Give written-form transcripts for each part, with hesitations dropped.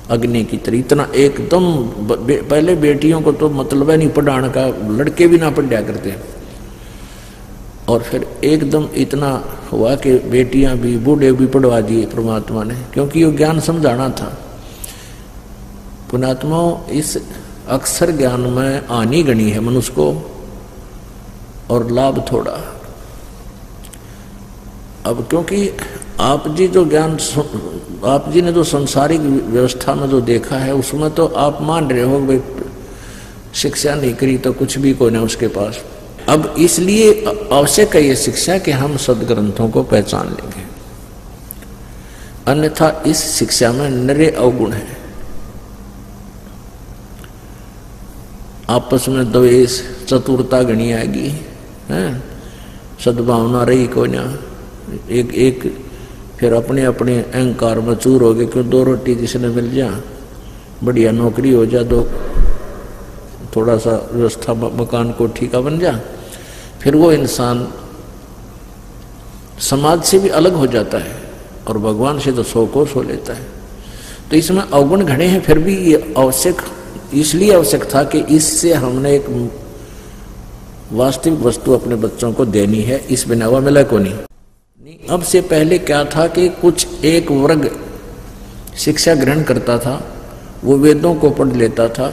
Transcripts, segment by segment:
अग्नि की तरह। इतना एकदम पहले बेटियों को तो मतलब है नहीं पढ़ाने का, लड़के भी ना पढ़ा करते, और फिर एकदम इतना हुआ कि बेटियां भी बूढ़े भी पढ़वा दिए परमात्मा ने, क्योंकि ये ज्ञान समझाना था। पुण्यात्मा, इस अक्षर ज्ञान में हानि गणी है मनुष्य को और लाभ थोड़ा। अब क्योंकि आप जी जो ज्ञान, आप जी ने जो संसारिक व्यवस्था में जो देखा है उसमें तो आप मान रहे हो भाई शिक्षा नहीं करी तो कुछ भी कोई नहीं उसके पास। अब इसलिए आवश्यक है ये शिक्षा कि हम सदग्रंथों को पहचान लेंगे, अन्यथा इस शिक्षा में निरे अवगुण है। आपस में द्वेष चतुरता गणी आएगी, हैं, सद्भावना रही कोई ना, एक फिर अपने अपने अहंकार में चूर हो गए। क्यों, दो रोटी जिसने मिल जा, बढ़िया नौकरी हो जा, दो थोड़ा सा व्यवस्था मकान को ठीका बन जा, फिर वो इंसान समाज से भी अलग हो जाता है और भगवान से तो 100 कोस हो लेता है। तो इसमें अवगुण घड़े हैं, फिर भी ये आवश्यक, इसलिए आवश्यक था कि इससे हमने एक वास्तविक वस्तु अपने बच्चों को देनी है, इस बिना हुआ मिला को नहीं। अब से पहले क्या था कि कुछ एक वर्ग शिक्षा ग्रहण करता था, वो वेदों को पढ़ लेता था,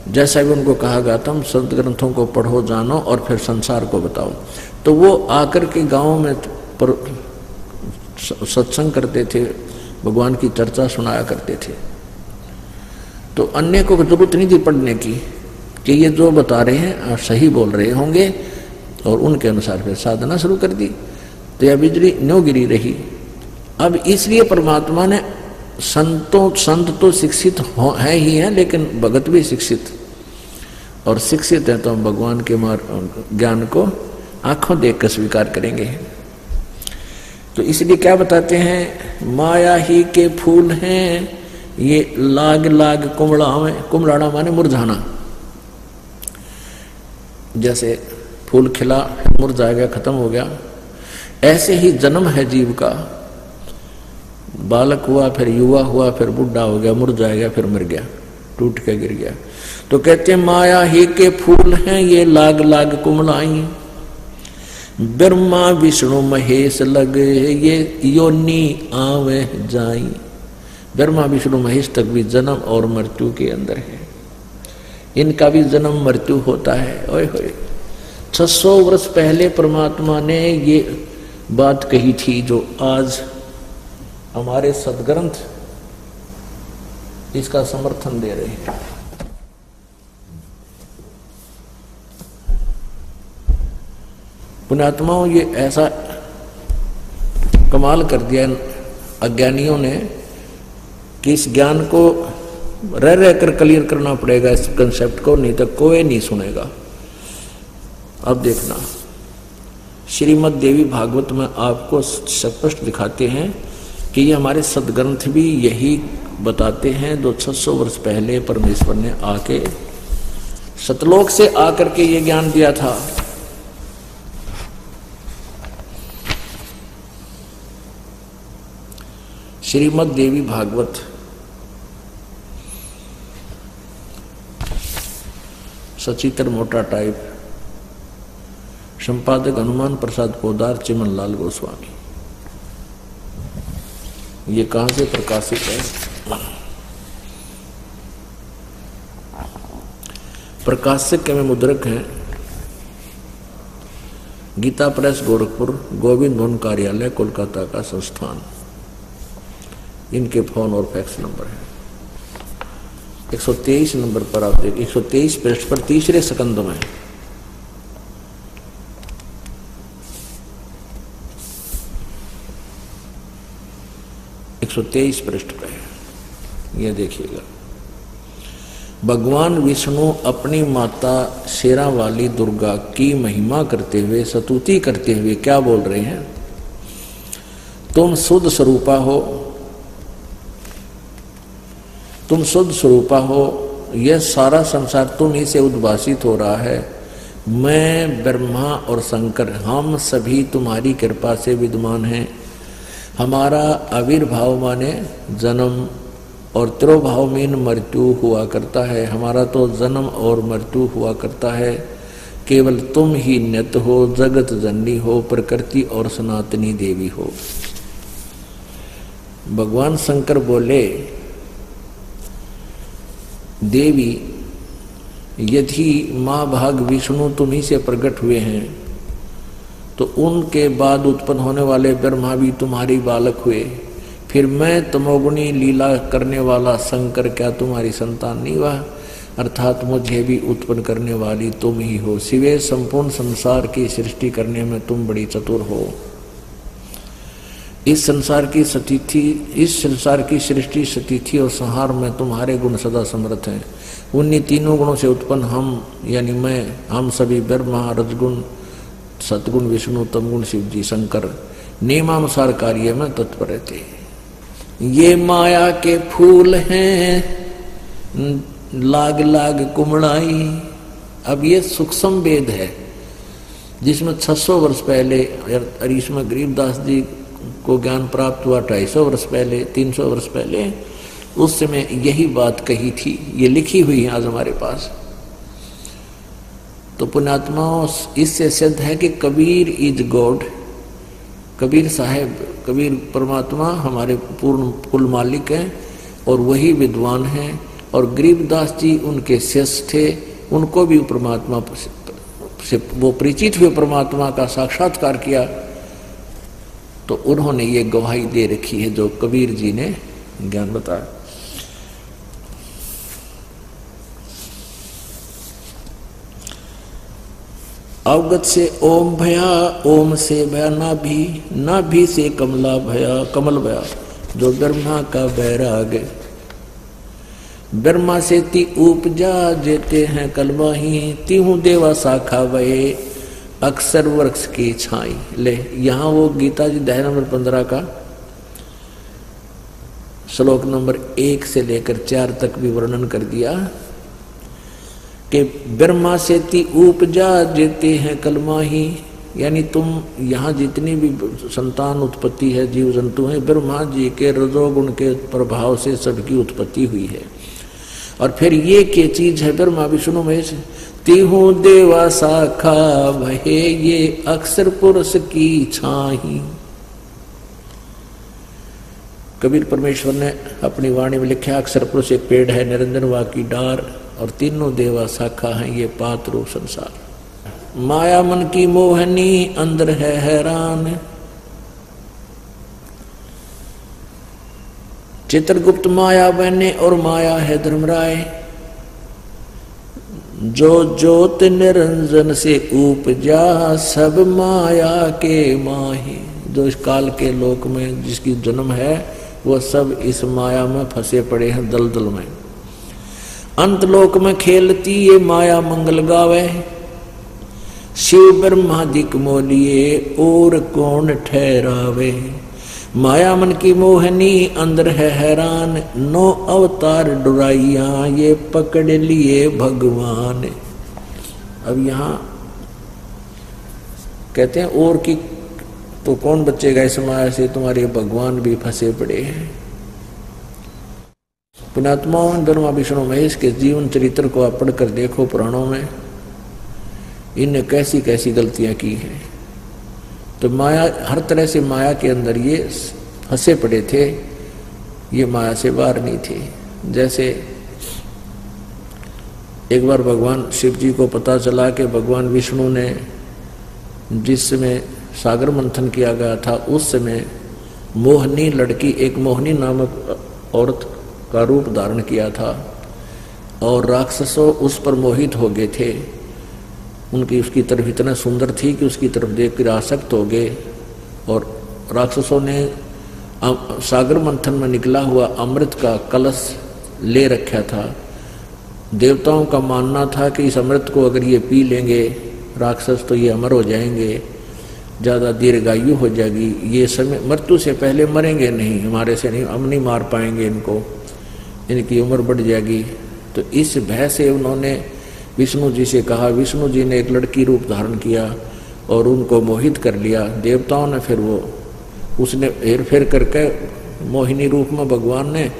जैसा भी उनको कहा गया था, हम संत ग्रंथों को पढ़ो जानो और फिर संसार को बताओ। तो वो आकर के गाँव में सत्संग करते थे, भगवान की चर्चा सुनाया करते थे। तो अन्य को जरूरत नहीं थी पढ़ने की कि ये जो बता रहे हैं आप सही बोल रहे होंगे, और उनके अनुसार फिर साधना शुरू कर दी। तो यह बिजली न्यों गिरी रही। अब इसलिए परमात्मा ने संत तो शिक्षित है ही हैं, लेकिन भगत भी शिक्षित, और शिक्षित है तो हम भगवान के ज्ञान को आंखों देख कर स्वीकार करेंगे। तो इसलिए क्या बताते हैं, माया ही के फूल हैं ये लाग लाग कुमड़ाना माने मुरझाना। जैसे फूल खिला मुरझाएगा, खत्म हो गया, ऐसे ही जन्म है जीव का। बालक हुआ, फिर युवा हुआ, फिर बुढ़ा हो गया, मुरझाएगा, फिर मर गया, टूट के गिर गया। तो कहते हैं माया ही के फूल हैं ये लाग लाग कुमड़ाई, ब्रह्मा विष्णु महेश लगे ये योनि आवे जाई। ब्रह्मा विष्णु महेश तक भी जन्म और मृत्यु के अंदर है, इनका भी जन्म मृत्यु होता है। ओए होए, 600 वर्ष पहले परमात्मा ने ये बात कही थी, जो आज हमारे सदग्रंथ इसका समर्थन दे रहे हैं। पुण्यात्माओं, ये ऐसा कमाल कर दिया अज्ञानियों ने कि इस ज्ञान को रह रह कर क्लियर करना पड़ेगा इस कंसेप्ट को, नहीं तो कोई नहीं सुनेगा। अब देखना, श्रीमद् देवी भागवत में आपको स्पष्ट दिखाते हैं कि ये हमारे सदग्रंथ भी यही बताते हैं, जो 600 वर्ष पहले परमेश्वर ने आके सतलोक से आकर के ये ज्ञान दिया था। श्रीमद् देवी भागवत सचित्र मोटा टाइप, संपादक हनुमान प्रसाद पोदार, चिमनलाल गोस्वामी। ये कहां से प्रकाशित है? प्रकाशक में मुद्रक हैं गीता प्रेस गोरखपुर, गोविंद भवन कार्यालय कोलकाता का संस्थान। इनके फोन और फैक्स नंबर है। 123 नंबर पर आप देखिए, 123 पृष्ठ पर तीसरे स्कंद में 123 पृष्ठ पे ये देखिएगा। भगवान विष्णु अपनी माता शेरा वाली दुर्गा की महिमा करते हुए, स्तुति करते हुए क्या बोल रहे हैं? तुम शुद्ध स्वरूपा हो, तुम शुद्ध स्वरूपा हो, यह सारा संसार तुम ही से उद्भासित हो रहा है। मैं ब्रह्मा और शंकर हम सभी तुम्हारी कृपा से विद्यमान हैं। हमारा आविर्भाव माने जन्म और तिरोभावमीन मृत्यु हुआ करता है। हमारा तो जन्म और मृत्यु हुआ करता है। केवल तुम ही नित्य हो, जगत जननी हो, प्रकृति और सनातनी देवी हो। भगवान शंकर बोले, देवी यदि माँ भाग विष्णु तुम्ही से प्रकट हुए हैं तो उनके बाद उत्पन्न होने वाले ब्रह्मा भी तुम्हारी बालक हुए, फिर मैं तमोगुणी लीला करने वाला शंकर क्या तुम्हारी संतान नहीं हुआ? अर्थात मुझे भी उत्पन्न करने वाली तुम ही हो। सिवे संपूर्ण संसार की सृष्टि करने में तुम बड़ी चतुर हो। इस संसार की सृष्टि स्थिति और संहार में तुम्हारे गुण सदा समर्थ हैं। उन्हीं तीनों गुणों से उत्पन्न हम यानी हम सभी ब्रह्मा, रजगुण, सतगुण विष्णु, तमगुण शिव जी, शंकर नियमानुसार कार्य में तत्पर रहते। ये माया के फूल हैं लाग लाग कुमड़ाई। अब ये सूक्ष्म वेद है जिसमें 600 वर्ष पहले, और इसमें गरीबदास जी को ज्ञान प्राप्त हुआ 250 वर्ष पहले, 300 वर्ष पहले। उस समय यही बात कही थी, ये लिखी हुई है आज हमारे पास। तो पुण्यात्माओं, इससे सिद्ध है कि कबीर इज गॉड। कबीर साहेब, कबीर परमात्मा हमारे पूर्ण कुल मालिक हैं और वही विद्वान हैं। और गरीबदास जी उनके शिष्य थे, उनको भी परमात्मा से वो परिचित हुए, परमात्मा का साक्षात्कार किया। तो उन्होंने ये गवाही दे रखी है जो कबीर जी ने ज्ञान बताया। अवगत से ओम भया, ओम से भया नाभि से कमला भया, कमल भया जो ब्रह्मा का बैराग। ब्रह्मा से ती उपजा जेते हैं कलमाही, तीहू देवा शाखा वये अक्सर वृक्ष की छाई। ले यहाँ वो गीता जी अध्याय नंबर 15 का श्लोक नंबर 1 से लेकर 4 तक भी वर्णन कर दिया कि ब्रह्मा से ती उपजा जेते हैं कलमाही, यानी तुम यहाँ जितनी भी संतान उत्पत्ति है, जीव जंतु हैं, ब्रह्मा जी के रजोगुण के प्रभाव से सबकी उत्पत्ति हुई है। और फिर ये क्या चीज है? ब्रह्मा विष्णु महेश तिहु देवा शाखा भये, ये अक्षर पुरुष की छाही। कबीर परमेश्वर ने अपनी वाणी में लिखा, अक्षर पुरुष एक पेड़ है, निरंजन वा की डार, और तीनों देवा शाखा हैं, ये पात रूप संसार। माया मन की मोहनी अंदर है हैरान, चित्रगुप्त माया बने और माया है धर्मराय। जो ज्योत निरंजन से उपजा सब माया के माही। जो इस काल के लोक में जिसकी जन्म है वो सब इस माया में फंसे पड़े हैं दलदल में। अंत लोक में खेलती ये माया मंगल गावे, शिव ब्रह्मादिक मोलिए और कौन ठहरावे। माया मन की मोहनी अंदर है हैरान, 9 अवतार डुराइया ये पकड़ लिए भगवान। अब यहाँ कहते हैं और की तो कौन बचेगा इस माया से, तुम्हारे भगवान भी फंसे पड़े हैं। पुण्यात्माओं, ब्रह्मा विष्णु महेश के जीवन चरित्र को आप पढ़कर देखो पुराणों में, इनने कैसी कैसी गलतियां की हैं। तो माया, हर तरह से माया के अंदर ये फंसे पड़े थे, ये माया से बाहर नहीं थे। जैसे एक बार भगवान शिव जी को पता चला कि भगवान विष्णु ने जिस समय सागर मंथन किया गया था उस समय मोहनी लड़की, एक मोहनी नामक औरत का रूप धारण किया था और राक्षसों उस पर मोहित हो गए थे। उसकी तरफ इतना सुंदर थी कि उसकी तरफ देखकर आसक्त हो गए और राक्षसों ने सागर मंथन में निकला हुआ अमृत का कलश ले रखा था। देवताओं का मानना था कि इस अमृत को अगर ये पी लेंगे राक्षस तो ये अमर हो जाएंगे, ज़्यादा दीर्घायु हो जाएगी, ये समय मृत्यु से पहले मरेंगे नहीं, हमारे से नहीं, हम नहीं मार पाएंगे इनको, इनकी उम्र बढ़ जाएगी। तो इस भय से उन्होंने विष्णु जी से कहा। विष्णु जी ने एक लड़की रूप धारण किया और उनको मोहित कर लिया। देवताओं ने फिर उसने हेर फेर करके मोहिनी रूप में भगवान ने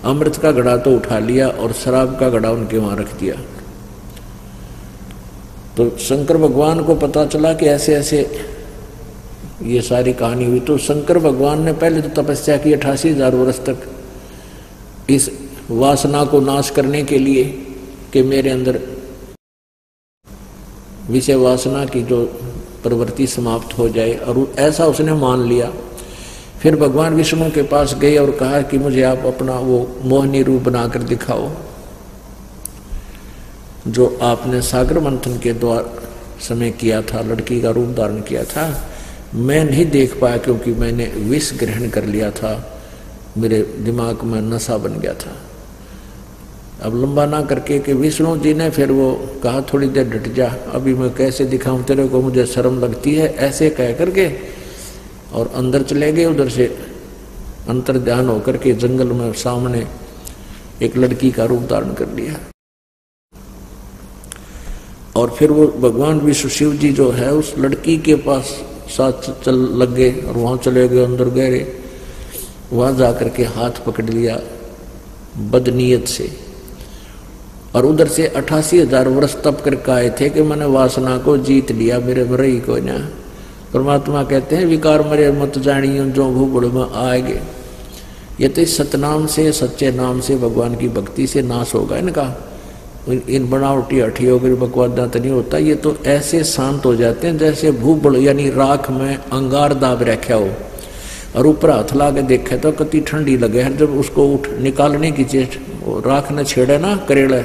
अमृत का घड़ा तो उठा लिया और शराब का घड़ा उनके वहां रख दिया। तो शंकर भगवान को पता चला कि ऐसे ऐसे ये सारी कहानी हुई। तो शंकर भगवान ने पहले तो तपस्या की 88,000 वर्ष तक इस वासना को नाश करने के लिए कि मेरे अंदर विषय वासना की जो प्रवृत्ति समाप्त हो जाए, और ऐसा उसने मान लिया। फिर भगवान विष्णु के पास गए और कहा कि मुझे आप अपना वो मोहिनी रूप बनाकर दिखाओ जो आपने सागर मंथन के द्वार समय किया था, लड़की का रूप धारण किया था। मैं नहीं देख पाया क्योंकि मैंने विष ग्रहण कर लिया था, मेरे दिमाग में नशा बन गया था। अब लंबा ना करके कि विष्णु जी ने फिर वो कहा थोड़ी देर डट जा, अभी मैं कैसे दिखाऊं तेरे को, मुझे शर्म लगती है, ऐसे कह करके और अंदर चले गए। उधर से अंतर ध्यान होकर के जंगल में सामने एक लड़की का रूप धारण कर लिया। और फिर वो भगवान विष्णु शिव जी जो है उस लड़की के पास साथ चल लग गए और वहां चले गए, अंदर गहरे, वहां जाकर के हाथ पकड़ लिया बदनीयत से। और उधर से 88,000 वर्ष तप करके आए थे कि मैंने वासना को जीत लिया, मेरे में रही को ना। परमात्मा कहते हैं विकार मरे मत जानियो जो भूबड़ में आएगे। ये तो सतनाम से, सच्चे नाम से, भगवान की भक्ति से नाश होगा इनका। इन बनावटी हठियों के बकवादा तो नहीं होता। ये तो ऐसे शांत हो जाते हैं जैसे भूबड़ यानी राख में अंगार दाब रखा हो और ऊपर हाथ ला के देखे तो कति ठंडी लगे है। जब उसको उठ निकालने की चेष्ट राख न छेड़े ना करेड़ा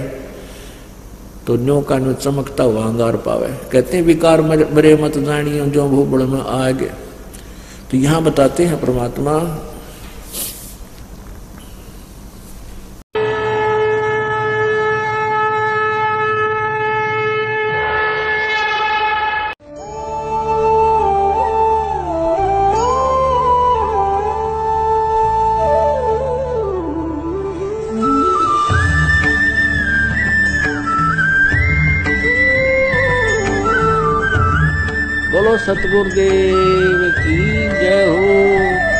तो न्यो का न्यो चमकता हुआ अंगार पावे। कहते हैं विकार मरे मत जानियो जो भूबड़ में आएगे। तो यहाँ बताते हैं परमात्मा सतगुरुदेव की जय हो।